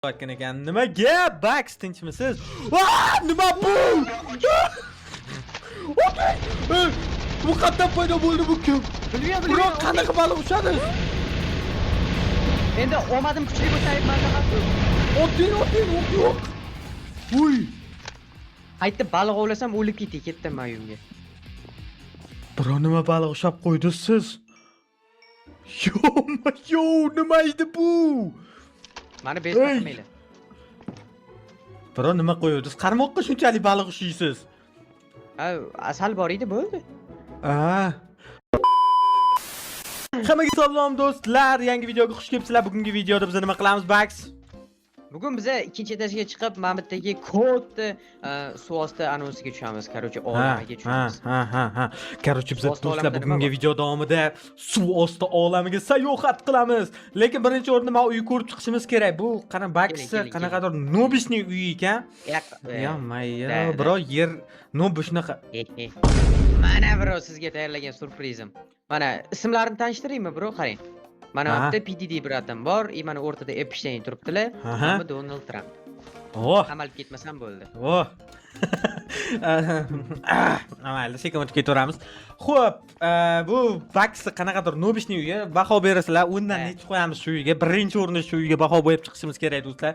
Bakın ekan, nimaga Bax tinchmisiz? Nima bu? Bu qatdan paydo bo'ldi bu kim? Bilmayman. Biroq qanaqa baliq ushadi? Endi omadim kuchli bo'lsa aytman faqat. Oting yo'q. Uy. Qaytda baliq ovlasam o'lib ketdim mayumga. Bro, nima baliq ushab qo'ydingiz siz? Yo, nima edi bu? Mani bez qilmaylar. Bro, nima qo'yardingiz? Qarmoqqa shunchalik baliq ushaysiz? Asal bor edi, bo'ldi. Hammaga salom do'stlar, yangi videoga xush kelibsizlar. Bugungi videoda biz nima qilamiz, Bax? Bugun biz ikkinchi etajga chiqib, Mamutdagi kodni suvosti anonsiga tushamiz. Короче, olamiga tushamiz. Короче, biz do'stlar bugungi video davomida suv osti olamiga sayohat qilamiz. Lekin birinchi o'rinda men uy ko'rib chiqishimiz kerak. Bu qana Bax, qanaqadir Nobishning uyi ekan. Ya mayya, bro, yer Nobish shunaqa. Mana bro, sizga tayyorlagan surprizim. Mana ismlarini tanishtiraymi bro, qarang. Mana bu yerda PDD bratim bor, mana o'rtada Epstein turibdilar, hamma Donald Trump. Qamalib ketmasam bo'ldi. Mayli, sekin o'tib ketaveramiz. Xo'p, bu Bax qanaqadir Nobishning uyi, baho berasizlar, undan necha qo'yamiz shu uyga? Birinchi o'rinda shu uyga baho qo'yib chiqishimiz kerak do'stlar.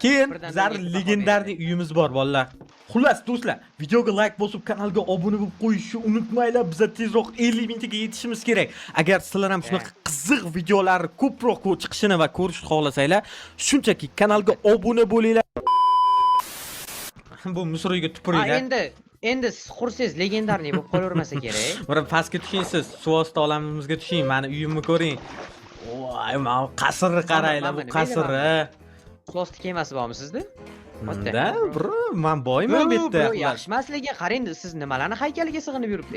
Keyin bizlar legendarniy uyimiz bor, bolalar. Xullas do'stlar, videoga like bosib, kanalga obuna bo'lib qo'yishni unutmanglar. Biz tezroq 50 mingtaga yetishimiz kerak. Agar sizlar ham shunaqa qiziq videolar ko'proq chiqishini va ko'rishni xohlasanglar, shunchaki kanalga obuna bo'linglar. Bu musroyga tupuringlar. Endi siz qursangiz legendarniy bo'lib qolavermasa kerak. Bir pastga tushing siz, suv osti olamimizga tushing, meni uyimni ko'ring. Voy, men qasrni qaranglar, bu qasrni. Suv osti kemasi bormi sizda? Da, bro, men boyman bu yerda. Yaxshi emas, lekin qarang, siz nimalarni haykaliga sig'inib yuribsiz?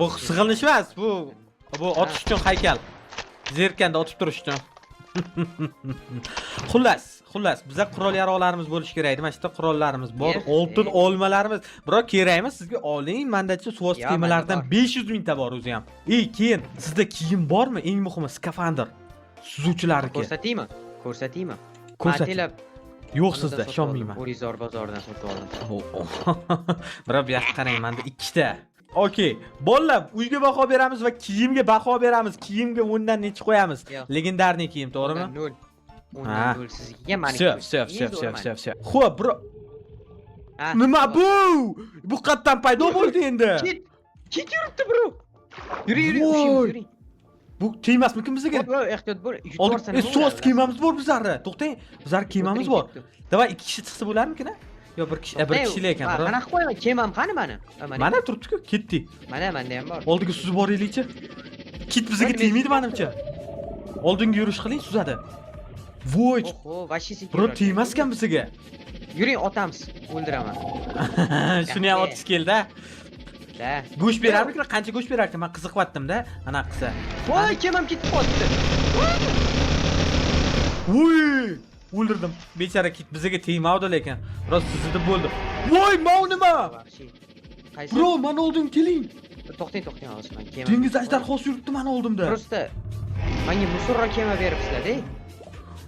Bu sig'inish emas, bu otish uchun haykal. Zerkanda otib turish uchun. Xullas, bizda qurol yaroqlarimiz bo'lishi kerak edi. Mana shu yerda qurollarimiz bor, oltin olmalarimiz. Biroq kerakmi sizga? Oling, mendachi suv osti kemalaridan 500 mingta bor o'zi ham. Keyin sizda kiyim bormi? Eng muhimi skafandr. Suzuvchilarniki. Ko'rsataymi? Ko'rsating. Yo'q sizda, ishonmayman. O'rizor bozoridan sotib oldim. Biroq bu yoqqa qarang, menda 2 ta. Okey, bolalar, uyga baho beramiz va kiyimga baho beramiz. Kiyimga o'ndan necha qo'yamiz? Legendarniy kiyim, to'g'rimi? 0. O'ndan 0 sizga, meniki. Все. Xo'p, bro. Nima bu? Bu qatdan paydo bo'ldi endi. Ket yuribdi, bro. Yuring. Bu kiymasmikin bizga? Bro, ehtiyot bo'l. Yutvorsan. So'z kiymamiz bor bizlarni. To'xtang. Bizlar kiymamiz bor. Davay 2 kishi chiqsa bo'larmikin? Yo, bir kishilar ekan, bro. Qanaqa qo'yaman? Kemam qani meni? Mana turibdi-ku, ketdik. Menda ham bor. Oldiga suzib boraylik-chi. Kit bizga tegmaydi menimcha. Oldinga yurish qiling, suzadi. Voy. Vashi sekin. Bro, tegmas ekan bizga. Yuring, otamiz. O'ldiraman. Shuni ham otish keldi. Da. Go'sht berarmikin? Qancha go'sht berarkan? Men qiziqyaptim-da, ana qilsa. Voy, kemam ketib qoldi. Voy! O'ldirdim. Bechara kit bizga tegmadi lekin. Biroz suzilib bo'ldi. Voy, mau nima? Qaysi? Bro, men oldim, keling. To'xtang, Osman. Kema. Dengiz ajdarhosi yuribdi men oldimda. Prosta menga musorra kema beribsizlar-da.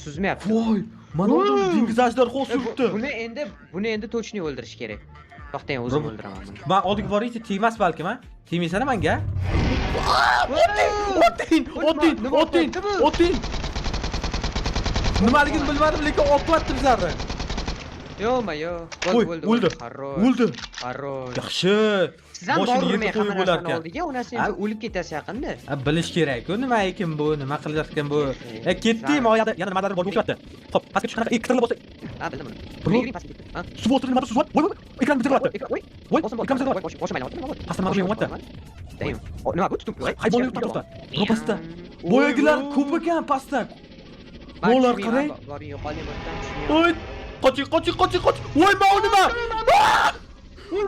Suzmayapti. Voy, men oldim, dengiz ajdarhosi yuribdi. Buni endi точно o'ldirish kerak. To'xtang, o'zim o'ldiraman buni. Men oldiga boraychi, tegmas balki men. Tegmaysana menga. Oting. Nimaligini bilmadim, lekin otib bizlarni. Bo'ldi. O'ldi. Xarosh. Yaxshi. Sizdan bormay qo'yib bo'larkan. Oldiga unasi endi o'lib ketasiz yaqinda. Bilish kerak-ku, nima ekan bu, nima qilyapti bu. Ketdim, oyada yana nimalar bor o'tyapti. Xo'p, pastga tushganda ikkitirib bo'lsa. Bildim. Pastga ketdi. Suv o'tirib nima suv? Voy, ekran bitiryapti. Voy, ekran bitiryapti. Boshmayapti. Pastdan nima bo'lyapti? Nima bu tutib? Hayvon yuribdi to'xta. Pastda. Boyagilar ko'p ekan pastda. Mo'lar qarang. Voy, qoching. Voy, men nima? Voy,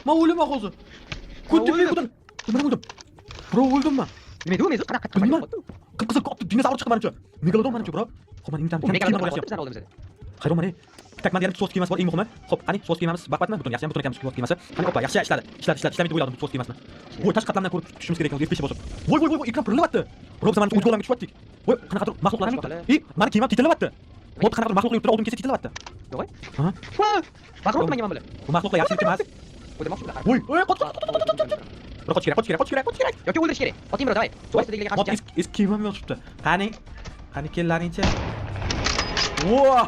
men o'lima hozir. Ko'taring. Nima bo'ldi? Bro, o'ldimmi? Nima edi? Qanaqa? Qip-qizil qopdi, dinozaur chiqib menimcha. Megalodon menimcha, bro. Xo'p, men imtihon oldimizda. Hayron mana. Tak, men yana so'z kiymasi bor, eng muhimi. Xo'p, qani so'z kiymamiz, baqvatmi? Butun yaxshi ham butun ekanmiz so'z kiymasi. Qani oppa, yaxshi ishladi. Ishlamaydi o'yladim so'z kiymasini. Voy, tashqi qatlamdan ko'rib tushimiz kerak ekan, F5 bosib. Voy, ekran pirilyapti. Bro, biz mana o'tga olamiz tushyaptik. Voy, qanaqadir mahluqlarni. Meni kiymam titilyapti. Mod qanaqa maxluq yurtida oldin kelsa ketilyapti. Yo'q. Ha? Vaqt o'tmagan mana bular. Bu maxluqlar yaxshi emas. O'ylamoqchi bular. Voy, qoch. Bir qoch kerak. Yoki o'ldirish kerak. Oting bro, davay. So'ysidagilarga Mod qarshi. eski kiyimim yotibdi. Qani kellaringcha. Voa!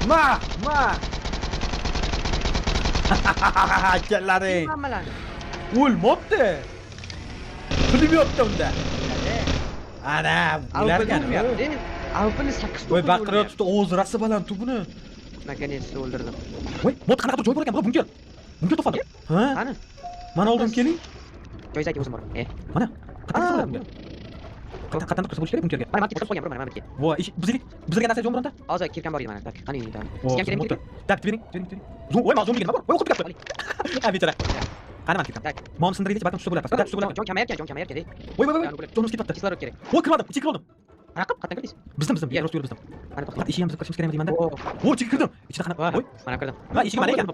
Ma! Kellaring. Hammalarni. O'lmabdi. Kulib yotdi unda. Ana, ulargan. Avpini 8 Voy, baqirayotibdi, o'z rasi baland tu buni. Наконец-то o'ldirdim. Voy, mod qanaqa joy bor ekan, bunker. Bunker topadi. Ha? Qani? Mana oldin keling. Joyzaki o'zim bor. Mana. Qatdan kirsa bo'lish kerak bunkerga. Mana market qilib qo'ygan bro, mana market. Voy, bizga narsa jo'm bironta? Hozir kirgan bor edi mana. Tak, qani edi. Sizga Sizga kerak. Dab, bering. Voy, mazlum degan bor. Voy, o'qib ketdi. Ha, bechara. Qani man ketdim. Tak. Mom sindiraylik, balkim tushda bo'lar. Tushda bo'lar. Jon kamayapti. Voy, jonimiz ketyapti. Kislorod kerak. Voy, kirmadim, ichiga kirdim. Qanaqa? Qatdan kirdingiz? Bizdan, Yer. yo'l bizdan. Mana to'xta. Ishi ham biz kirishimiz kerakmi deyman-da. Oo. Voy, ichiga kirdim. Ichida qanaqa? Voy, Mana kirdim. ha, eshigi mana ekan.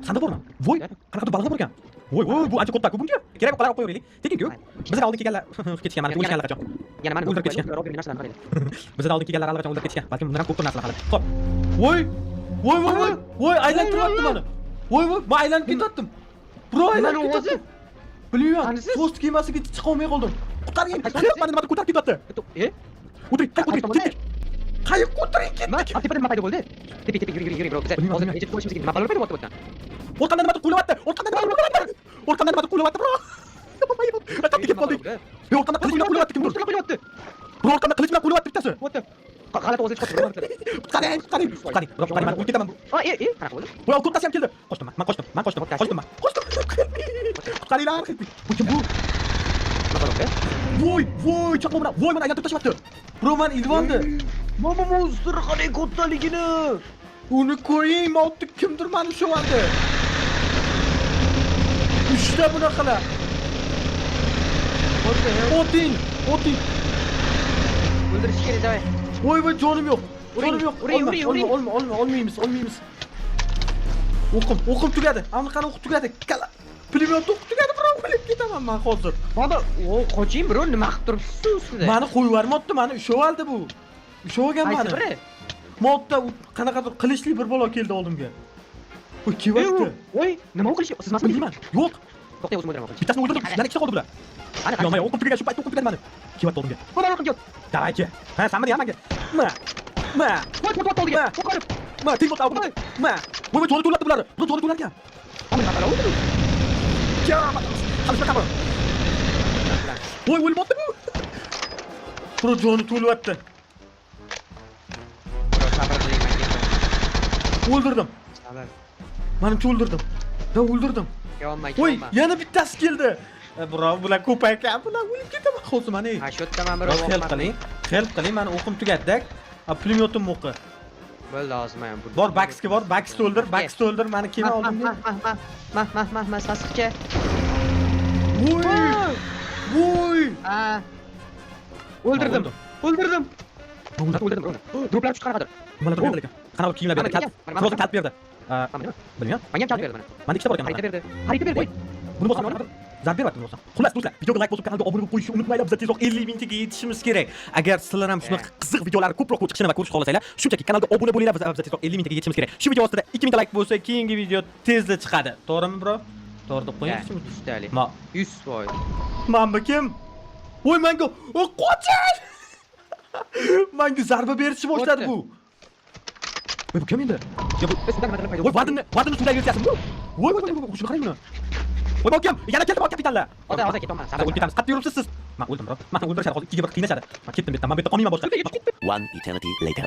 Sandiq bormi? Voy, qanaqa balig'lar bor ekan. Voy, bu ancha katta-ku bunga. Kerak bo'lsa qarab qo'yaylik. Tekin-ku. Bizdan oldin kelganlar ketishgan, mana o'lishgan allaqachon. Yana mana O'ldirib ketishgan. Robin narsalarni qaraylik. Bizdan oldin kelganlar allaqachon o'ldirib ketishgan. Balkim bundan ham ko'p narsalar hali. Xo'p. Voy, aylanib turyapti mani. Voy, men aylanib ketyaptim. Bro, aylanib ketyapti. Bilmayman. Post kemasiga chiqa olmay qoldim. Qutqaring. Mani nima ko'tarib ketyapti. O'tiring, o'tiring. Qayoqqa o'tiring ketdik. Tepadan nima paydo bo'ldi? Tepa yuring bro. Biz hozir yetib qo'yishimiz kerak. Mapalar paydo bo'lyapti. Orqamdan nima qo'yapti? Orqamdan nima qo'yapti, bro? Qattiq ketib qoldik. Orqamdan qilich bilan qo'yapti kimdir? Qo'yapti. Bro, orqamdan qilich bilan qo'yapti bittasi. Bo'pti. G'alati o'zingiz qo'yib. Qutqaring. Bro, qani men o'lib ketaman. Qanaqa bo'ldi? Voy, to'rttasi ham keldi. Qochdim. Qutqaringlar. Bu kim bu? Voy, chaqmoq bilan. Voy, meni aylantirib tashlabdi. Bro, men ilvondi. Mama monster qanday kattaligini. Uni ko'ring, mavtda kimdir meni ushlandi. Uchta bunaqalar. Oting. O'ldirish kerak davay. Voy, jonim yo'q. Uring. Olmaymiz. O'qim tugadi. Qani o'qib tugadi. Pulemyot o'qib tugadi, bro. O'lib ketaman men hozir. Mana, qoching bro, nima qilib turibsiz ustida? Meni qo'yib yubormabdi, meni ushloldi bu. Ushlagan meni. Qaysi biri? Modda qanaqadir qilichli bir bola keldi oldimga. Voy, kelyapti. Voy, nima qilishni? Siz emasmi? Bilmayman. Yo'q. To'xtay, o'zim o'ldiraman. Bittasini o'ldirdim. Yana ikkita qoldi bular. Ana, Yo'q, men o'qib tugagan, shu paytda o'qib tugagan meni. Kelyapti oldimga. mana raqam yo'q. Davaychi. Ha, sanmadi hammaga. Ma. Voy, oldiga. Qo'qarib. Tinglab oldim. Voy, joni to'labdi bular. Bu joni to'larkan. Mana nima bo'ldi? Voy, o'lmabdi bu. Bro, joni to'lyapti. Sabr qiling, men ketdim. O'ldirdim. Sabr. Menimcha o'ldirdim. O'ldirdim. Yonma. Voy, yana bittasi keldi. Bro, bular ko'p ekan. Bular o'lib ketaman hozir mana. Ha, shu yerda men bir Help qiling. Meni o'qim tugatdik. Pulemyotim o'qi. bo'ldi hozir men bu. Bor, Baxga bor. Baxni o'ldir. Meni kema oldim. Ma, sassiqcha. Voy. Ha. O'ldirdim. Droplar chiqaradi. Nimalar turgan ekan? Qanaqa kiyimlar berdi? Frozen kalp berdi. Bilmayman. Menga ham kalp berdi mana. Menda ikkita bor ekan. Xarita berdi. Buni bosam zarb beryapti bo'lsa. Xullas do'stlar, videoga like bosib kanalga obuna bo'lib qo'yishni unutmanglar. Biz tezroq 50 mingtaga yetishimiz kerak. Agar sizlar ham shunaqa qiziq videolarni ko'proq chiqishini va ko'rishni xohlasanglar, shunchaki kanalga obuna bo'linglar. Biz tezroq 50 mingtaga yetishimiz kerak. Shu video ostida 2000 ta like bo'lsa, keyingi video tezda chiqadi. To'g'rimi, bro? To'g'ri deb qo'yingizmi? Ustali. 100%. Mana kim? Voy, menga qoching! Menga zarba berishni boshladi bu. Voy, bu kim endi? Yo, bu voy, vadini sudagi versiyasi bu. Voy, shuni qarang buni. Voy, bu kim? Yana keldi, kapitanlar. Hozir ketaman. Sabr o'lib ketamiz. Qattiq yuribsiz siz. Men o'ldim, bro. Men o'ldirishadi hozir. Ikkiga bir qiynashadi. Men ketdim bu yerdan. Men bu yerda qoniyman boshqa. One eternity later.